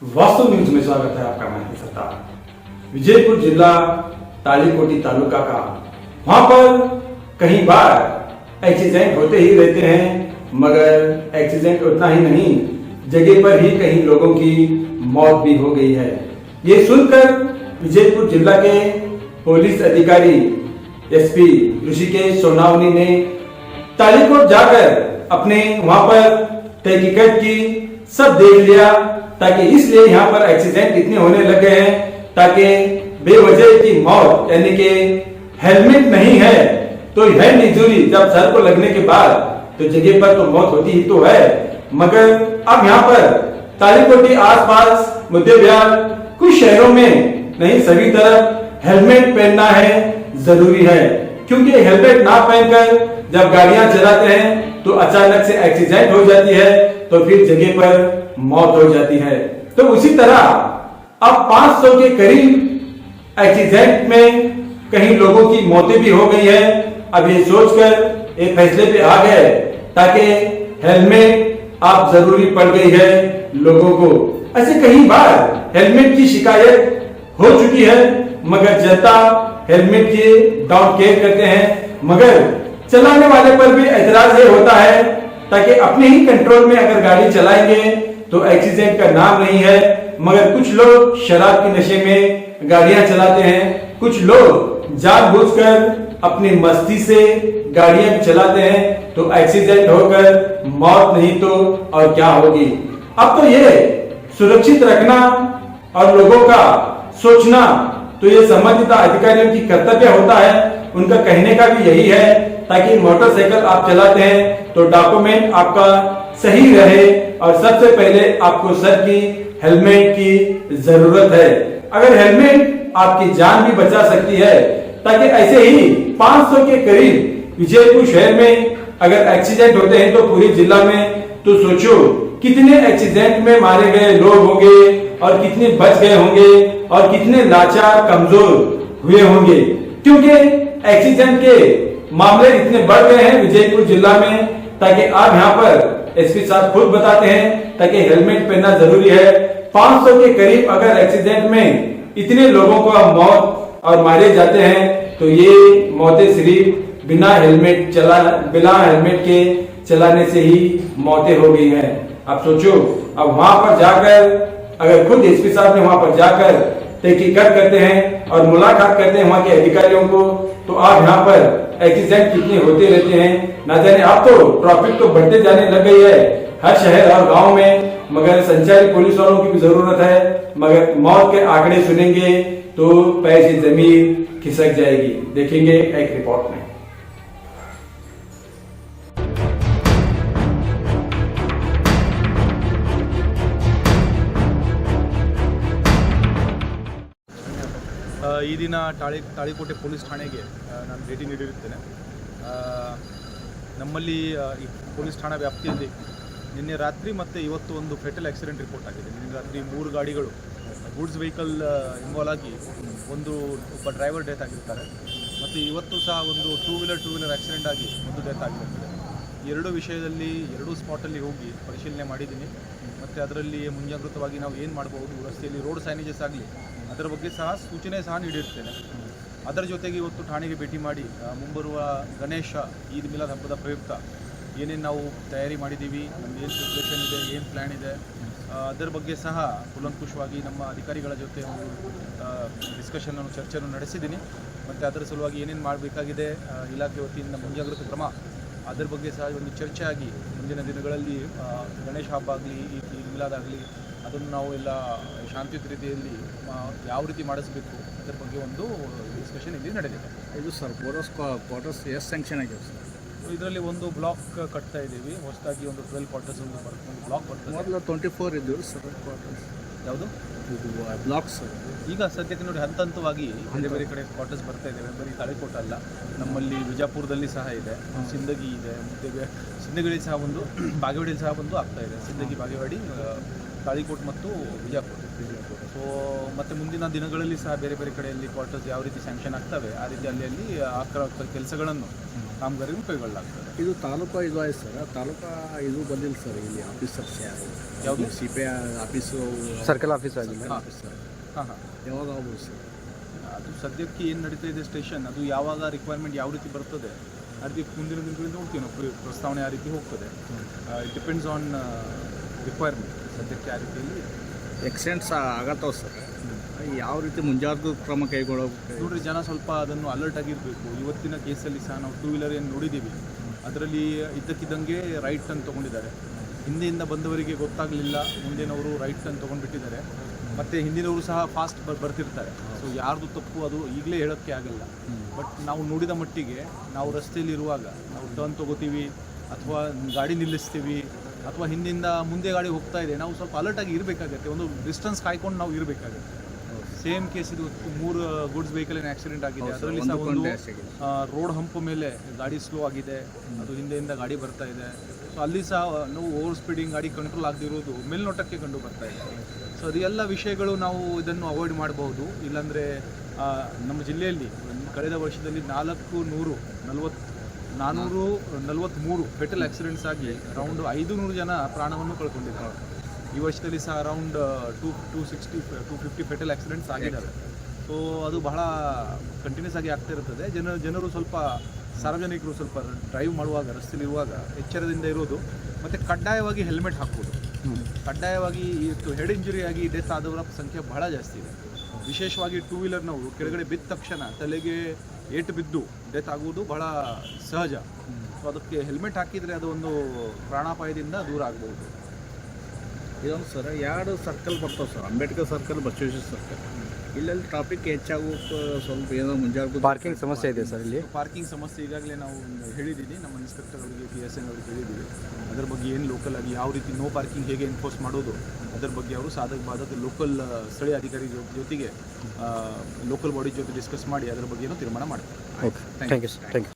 वास्तव न्यूज में स्वागत है आपका। मैं सत्ता विजयपुर जिला तालीकोटी तालुका का वहां पर कई बार एक्सीडेंट होते ही रहते हैं, मगर एक्सीडेंट उतना ही नहीं, जगह पर ही कई लोगों की मौत भी हो गई है। ये सुनकर विजयपुर जिला के पुलिस अधिकारी एसपी ऋषिकेश सोनावनी ने तालीकोट जाकर अपने वहां पर तहकीकात की, सब देख लिया, ताकि इसलिए यहाँ पर एक्सीडेंट इतने होने लगे हैं ताकि बेवजह की मौत, यानी कि हेलमेट नहीं है तो हैंड इंजरी जब सर को लगने के बाद तो जगह पर तो मौत होती ही तो है, मगर अब यहाँ पर तालीकोटी आसपास मुद्दे बिहार कुछ शहरों में नहीं, सभी तरफ हेलमेट पहनना है जरूरी है, क्योंकि हेलमेट ना पहनकर जब गाड़ियां चलाते हैं तो अचानक से एक्सीडेंट हो जाती है, तो फिर जगह पर मौत हो जाती है। तो उसी तरह अब 500 के करीब एक्सीडेंट में कई लोगों की मौतें भी हो गई है। अब ये सोचकर एक फैसले पे आ गए ताकि हेलमेट आप जरूरी पड़ गई है लोगों को। ऐसे कई बार हेलमेट की शिकायत हो चुकी है, मगर जनता हेलमेट की डाउन केयर करते हैं, मगर चलाने वाले पर भी एतराज ये होता है ताकि अपने ही कंट्रोल में अगर गाड़ी चलाएंगे तो एक्सीडेंट का नाम नहीं है, मगर कुछ लोग शराब के नशे में गाड़ियां चलाते हैं, कुछ लोग जानबूझकर अपनी मस्ती से गाड़ियां चलाते हैं, तो एक्सीडेंट होकर मौत नहीं तो और क्या होगी। अब तो ये सुरक्षित रखना और लोगों का सोचना तो ये संबंधित अधिकारियों की कर्तव्य होता है, उनका कहने का भी यही है, ताकि मोटरसाइकिल आप चलाते हैं तो डॉक्यूमेंट आपका सही रहे, और सबसे पहले आपको सर की हेलमेट की जरूरत है। अगर हेलमेट आपकी जान भी बचा सकती है, ताकि ऐसे ही 500 के करीब विजयपुर शहर में अगर एक्सीडेंट होते हैं तो पूरे जिला में, तो सोचो कितने एक्सीडेंट में मारे गए लोग होंगे और कितने बच गए होंगे और कितने लाचार कमजोर हुए होंगे, क्योंकि एक्सीडेंट के मामले इतने बढ़ गए हैं विजयपुर जिला में। ताकि आप यहाँ पर एसपी साहब खुद बताते हैं ताकि हेलमेट पहनना जरूरी है। 500 के करीब अगर एक्सीडेंट में इतने लोगों को मौत और मारे जाते हैं, तो ये मौतें सिर्फ बिना हेलमेट के चलाने से ही मौतें हो गई हैं। आप सोचो, अब वहां पर जाकर अगर खुद एसपी साहब ने वहां पर जाकर तहकीकात करते हैं और मुलाकात करते हैं वहां के अधिकारियों को, तो आप यहाँ पर एक्सीडेंट कितने होते रहते हैं ना जाने। अब तो ट्रैफिक तो बढ़ते जाने लग गई है हर शहर और गांव में, मगर संचारी पुलिस वालों की भी जरूरत है, मगर मौत के आंकड़े सुनेंगे तो पैर से जमीन खिसक जाएगी। देखेंगे एक रिपोर्ट में। ಈ ದಿನ ತಾಳಿಕೋಟೆ ಪೊಲೀಸ್ ಠಾಣೆಗೆ ನಾನು ಭೇಟಿ ನೀಡಿರುತ್ತೇನೆ। ನಮ್ಮಲ್ಲಿ ಈ ಪೊಲೀಸ್ ಠಾಣಾ ವ್ಯಾಪ್ತಿಯಲ್ಲಿ ನಿನ್ನೆ ರಾತ್ರಿ ಮತ್ತು ಇವತ್ತು ಒಂದು ಫೆಟಲ್ ಆಕ್ಸಿಡೆಂಟ್ ರಿಪೋರ್ಟ್ ಆಗಿದೆ। ನಿನ್ನೆ ರಾತ್ರಿ 3 ಗಾಡಿಗಳು ಗೂಡ್ಸ್ ವೆಹಿಕಲ್ ಇನ್ವಾಲ್ವ್ ಆಗಿ ಒಬ್ಬ ಡ್ರೈವರ್ ಡೆತ್ ಆಗಿರ್ತಾರೆ, ಮತ್ತು ಇವತ್ತು ಸಹ ಒಂದು ಟೂ ವೀಲರ್ ಆಕ್ಸಿಡೆಂಟ್ ಆಗಿ ಒಂದು ಡೆತ್ ಆಗಿರುತ್ತದೆ। ಎರಡೂ ವಿಷಯದಲ್ಲಿ ಎರಡೂ ಸ್ಪಾಟಲ್ಲಿ ಹೋಗಿ ಪರಿಶೀಲನೆ ಮಾಡಿದ್ದೀನಿ, ಮತ್ತು ಅದರಲ್ಲಿ ಮುಂಜಾಗ್ರತವಾಗಿ ನಾವು ಏನು ಮಾಡ್ಬೋದು, ರಸ್ತೆಯಲ್ಲಿ ರೋಡ್ ಸೈನೇಜಸ್ ಆಗಲಿ ಅದರ ಬಗ್ಗೆ ಸಹ ಸೂಚನೆ ಸಹ ನೀಡಿರ್ತೇನೆ। ಅದರ ಜೊತೆಗೆ ಇವತ್ತು ಠಾಣೆಗೆ ಭೇಟಿ ಮಾಡಿ ಮುಂಬರುವ ಗಣೇಶ ಈದ್ ಮಿಲಾದ್ ಹಬ್ಬದ ಪ್ರಯುಕ್ತ ಏನೇನು ನಾವು ತಯಾರಿ ಮಾಡಿದ್ದೀವಿ, ನಮ್ದು ಏನು ಪ್ರಿಪ್ರೇಷನ್ ಇದೆ, ಏನು ಪ್ಲ್ಯಾನ್ ಇದೆ, ಅದರ ಬಗ್ಗೆ ಸಹ ಕೂಲಂಕುಷವಾಗಿ ನಮ್ಮ ಅಧಿಕಾರಿಗಳ ಜೊತೆ ಒಂದು ಡಿಸ್ಕಷನನ್ನು ಚರ್ಚೆಯನ್ನು ನಡೆಸಿದ್ದೀನಿ, ಮತ್ತು ಅದರ ಸಲುವಾಗಿ ಏನೇನು ಮಾಡಬೇಕಾಗಿದೆ ಇಲಾಖೆ ವತಿಯಿಂದ ಮುಂಜಾಗ್ರತಾ ಕ್ರಮ, ಅದರ ಬಗ್ಗೆ ಸಹ ಒಂದು ಚರ್ಚೆ ಆಗಿ ಮುಂದಿನ ದಿನಗಳಲ್ಲಿ ಗಣೇಶ ಹಬ್ಬ ಆಗಲಿ ಈದ್ ಮಿಲಾದ್ ಆಗಲಿ ಅದನ್ನು ನಾವು ಎಲ್ಲ ಶಾಂತಿಯುತ ರೀತಿಯಲ್ಲಿ ಯಾವ ರೀತಿ ಮಾಡಿಸಬೇಕು ಅದರ ಬಗ್ಗೆ ಒಂದು ಡಿಸ್ಕಷನ್ ಇಲ್ಲಿ ನಡೆದಿದೆ। ಇದು ಸರ್ ಕ್ವಾರ್ಟರ್ಸ್ ಎಷ್ಟು ಸ್ಯಾಂಕ್ಷನ್ ಆಗಿದೆ ಸರ್? ಇದರಲ್ಲಿ ಒಂದು ಬ್ಲಾಕ್ ಕಟ್ತಾ ಇದ್ದೀವಿ, ಹೊಸದಾಗಿ ಒಂದು 12 ಕ್ವಾರ್ಟರ್ಸ್ ಒಂದು ಬ್ಲಾಕ್ ಬರ್ತದೆ। ಮೊದಲು 24 ಇದ್ದೀವಿ ಸರ್ ಕ್ವಾರ್ಟರ್ಸ್। ಯಾವುದು ಇದು ಬ್ಲಾಕ್ ಸರ್? ಈಗ ಸದ್ಯಕ್ಕೆ ನೋಡಿ ಹಂತವಾಗಿ ಬೇರೆ ಕಡೆ ಕ್ವಾರ್ಟರ್ಸ್ ಬರ್ತಾ ಇದ್ದೇವೆ, ಬರೀ ತಾಳಿಕೋಟ ಅಲ್ಲ, ನಮ್ಮಲ್ಲಿ ವಿಜಯಪುರದಲ್ಲಿ ಸಹ ಇದೆ, ಸಿಂದಗಿ ಇದೆ, ಮತ್ತು ಸಿಂದಗಿಯಲ್ಲಿ ಸಹ ಒಂದು ಬಾಗೇವಾಡಿಯಲ್ಲಿ ಸಹ ಒಂದು ಆಗ್ತಾ ಇದೆ, ಸಿಂದಗಿ ಬಾಗೇವಾಡಿ ತಾಳಿಕೋಟ್ ಮತ್ತು ವಿಜಯಪುರ। ಸೊ ಮತ್ತು ಮುಂದಿನ ದಿನಗಳಲ್ಲಿ ಸಹ ಬೇರೆ ಬೇರೆ ಕಡೆಯಲ್ಲಿ ಕ್ವಾರ್ಟರ್ಸ್ ಯಾವ ರೀತಿ ಸ್ಯಾಂಕ್ಷನ್ ಆಗ್ತವೆ ಆ ರೀತಿ ಅಲ್ಲಿ ಆ ಕೆಲಸಗಳನ್ನು ಕಾಮಗಾರಿಯನ್ನು ಕೈಗೊಳ್ಳಲಾಗ್ತದೆ। ಇದು ತಾಲೂಕು ಇದು ಆಯ್ತು ಸರ್, ತಾಲೂಕಾ ಇದು ಬಂದಿಲ್ಲ ಸರ್ ಇಲ್ಲಿ ಆಫೀಸರ್ಸ್ ಯಾವುದು C P I office circle office ಆಗಿದೆ. ಆಫೀಸರ್ ಹಾಂ ಹಾಂ, ಯಾವಾಗ ಆಗ್ಬೋದು ಸರ್? ಅದು ಸದ್ಯಕ್ಕೆ ಏನು ನಡೀತಾ ಇದೆ ಸ್ಟೇಷನ್, ಅದು ಯಾವಾಗ ರಿಕ್ವೈರ್ಮೆಂಟ್ ಯಾವ ರೀತಿ ಬರ್ತದೆ ಅದಕ್ಕೆ ಮುಂದಿನ ದಿನಗಳಲ್ಲಿ ನೋಡ್ತೀವಿ ನಾವು ಪ್ರಸ್ತಾವನೆ ಯಾವ ರೀತಿ ಹೋಗ್ತದೆ. It depends on requirement. ಸದ್ಯಕ್ಕೆ ಆ ರೀತಿಯಲ್ಲಿ ಎಕ್ಸಿಡೆಂಟ್ಸ್ ಆಗತ್ತವ ಸರ್, ಯಾವ ರೀತಿ ಮುಂಜಾಗ್ರತಾ ಕ್ರಮ ಕೈಗೊಳ್ಳಬೇಕು? ನೋಡ್ರಿ, ಜನ ಸ್ವಲ್ಪ ಅದನ್ನು ಅಲರ್ಟ್ ಆಗಿರಬೇಕು. ಇವತ್ತಿನ ಕೇಸಲ್ಲಿ ಸಹ ನಾವು ಟೂ ವೀಲರ್ ಏನು ನೋಡಿದ್ದೀವಿ, ಅದರಲ್ಲಿ ಇದ್ದಕ್ಕಿದ್ದಂಗೆ ರೈಟ್ ಟರ್ನ್ ತೊಗೊಂಡಿದ್ದಾರೆ. ಹಿಂದೆಯಿಂದ ಬಂದವರಿಗೆ ಗೊತ್ತಾಗಲಿಲ್ಲ, ಮುಂದಿನವರು ರೈಟ್ ಟರ್ನ್ ತೊಗೊಂಡ್ಬಿಟ್ಟಿದ್ದಾರೆ. ಮತ್ತು ಹಿಂದಿನವರು ಸಹ ಫಾಸ್ಟ್ ಬರ್ತಿರ್ತಾರೆ. ಸೊ ಯಾರ್ದು ತಪ್ಪು ಅದು ಈಗಲೇ ಹೇಳೋಕ್ಕೆ ಆಗಲ್ಲ. ಬಟ್ ನಾವು ನೋಡಿದ ಮಟ್ಟಿಗೆ ನಾವು ರಸ್ತೆಯಲ್ಲಿ ಇರುವಾಗ ನಾವು ಟರ್ನ್ ತೊಗೋತೀವಿ ಅಥವಾ ಗಾಡಿ ನಿಲ್ಲಿಸ್ತೀವಿ ಅಥವಾ ಹಿಂದಿಂದ ಮುಂದೆ ಗಾಡಿ ಹೋಗ್ತಾ ಇದೆ, ನಾವು ಸ್ವಲ್ಪ ಅಲರ್ಟಾಗಿ ಇರಬೇಕಾಗತ್ತೆ. ಒಂದು ಡಿಸ್ಟೆನ್ಸ್ ಕಾಯ್ಕೊಂಡು ನಾವು ಇರಬೇಕಾಗತ್ತೆ. ಸೇಮ್ ಕೇಸ್ ಇದು 3 ಗೂಡ್ಸ್ ವೆಹಿಕಲ್ ಏನು ಆಕ್ಸಿಡೆಂಟ್ ಆಗಿದೆ, ಅದರಲ್ಲಿ ಸಹ ಒಂದು ರೋಡ್ ಹಂಪ್ ಮೇಲೆ ಗಾಡಿ ಸ್ಲೋ ಆಗಿದೆ, ಅದು ಹಿಂದೆಯಿಂದ ಗಾಡಿ ಬರ್ತಾ ಇದೆ. ಸೊ ಅಲ್ಲಿ ಸಹ ನಾವು ಓವರ್ ಸ್ಪೀಡಿಂಗ್ ಗಾಡಿ ಕಂಟ್ರೋಲ್ ಆಗದಿರೋದು ಮೇಲ್ನೋಟಕ್ಕೆ ಕಂಡು ಬರ್ತಾ ಇದೆ. ಸೊ ಅದೆಲ್ಲ ವಿಷಯಗಳು ನಾವು ಇದನ್ನು ಅವಾಯ್ಡ್ ಮಾಡಬಹುದು. ಇಲ್ಲಾಂದರೆ ನಮ್ಮ ಜಿಲ್ಲೆಯಲ್ಲಿ ಕಳೆದ ವರ್ಷದಲ್ಲಿ 443 ಫೆಟಲ್ ಆಕ್ಸಿಡೆಂಟ್ಸ್ ಆಗಿ ಅರೌಂಡ್ 500 ಜನ ಪ್ರಾಣವನ್ನು ಕಳ್ಕೊಂಡಿದ್ದಾರೆ. ಈ ವರ್ಷದಲ್ಲಿ ಸಹ ಅರೌಂಡ್ 250 ಫೆಟಲ್ ಆಕ್ಸಿಡೆಂಟ್ಸ್ ಆಗಿದ್ದಾವೆ. ಸೊ ಅದು ಬಹಳ ಕಂಟಿನ್ಯೂಸ್ ಆಗಿ ಆಗ್ತಾ ಇರ್ತದೆ. ಜನರು ಸ್ವಲ್ಪ ಸಾರ್ವಜನಿಕರು ಸ್ವಲ್ಪ ಡ್ರೈವ್ ಮಾಡುವಾಗ ರಸ್ತೆಯಲ್ಲಿರುವಾಗ ಎಚ್ಚರದಿಂದ ಇರೋದು ಮತ್ತು ಕಡ್ಡಾಯವಾಗಿ ಹೆಲ್ಮೆಟ್ ಹಾಕೋದು. ಕಡ್ಡಾಯವಾಗಿ ಹೆಡ್ ಇಂಜುರಿ ಆಗಿ ಡೆತ್ ಆದವರ ಸಂಖ್ಯೆ ಬಹಳ ಜಾಸ್ತಿ ಇದೆ. ವಿಶೇಷವಾಗಿ ಟೂ ವೀಲರ್ನವರು ಕೆಳಗಡೆ ಬಿದ್ದ ತಕ್ಷಣ ತಲೆಗೆ ಏಟು ಬಿದ್ದು ಡೆತ್ ಆಗುವುದು ಬಹಳ ಸಹಜ. ಸೊ ಅದಕ್ಕೆ ಹೆಲ್ಮೆಟ್ ಹಾಕಿದರೆ ಅದು ಒಂದು ಪ್ರಾಣಾಪಾಯದಿಂದ ದೂರ ಆಗ್ಬೋದು. ಇದೊಂದು ಸರ್ 2 ಸರ್ಕಲ್ ಬರ್ತಾವೆ sir, Ambedkar circle, Basaveshwara circle. ಇಲ್ಲೆಲ್ಲಿ ಟ್ರಾಫಿಕ್ ಹೆಚ್ಚಾಗೋಕ್ಕೆ ಸ್ವಲ್ಪ ಏನೋ ಮುಂಜಾಗ್ರತೆ ಪಾರ್ಕಿಂಗ್ ಸಮಸ್ಯೆ ಇದೆ ಸರ್ ಇಲ್ಲಿ. ಪಾರ್ಕಿಂಗ್ ಸಮಸ್ಯೆ ಈಗಾಗಲೇ ನಾವು ಹೇಳಿದ್ದೀವಿ, ನಮ್ಮ ಇನ್ಸ್ಪೆಕ್ಟರ್ ಅವರಿಗೆ PSN ಅವರಿಗೆ ಹೇಳಿದ್ದೀವಿ. ಅದರ ಬಗ್ಗೆ ಏನು ಲೋಕಲ್ ಆಗಿ ಯಾವ ರೀತಿ ನೋ ಪಾರ್ಕಿಂಗ್ ಹೇಗೆ ಎನ್ಫೋರ್ಸ್ ಮಾಡೋದು ಅದರ ಬಗ್ಗೆ ಅವರು ಸಾಧಕ ಬಾಧಕ ಲೋಕಲ್ ಸ್ಥಳೀಯ ಅಧಿಕಾರಿ ಜೊತೆಗೆ ಲೋಕಲ್ ಬಾಡಿ ಜೊತೆ ಡಿಸ್ಕಸ್ ಮಾಡಿ ಅದರ ಬಗ್ಗೆ ಏನೋ ತೀರ್ಮಾನ ಮಾಡ್ತಾರೆ. Okay, thank you sir, thank you.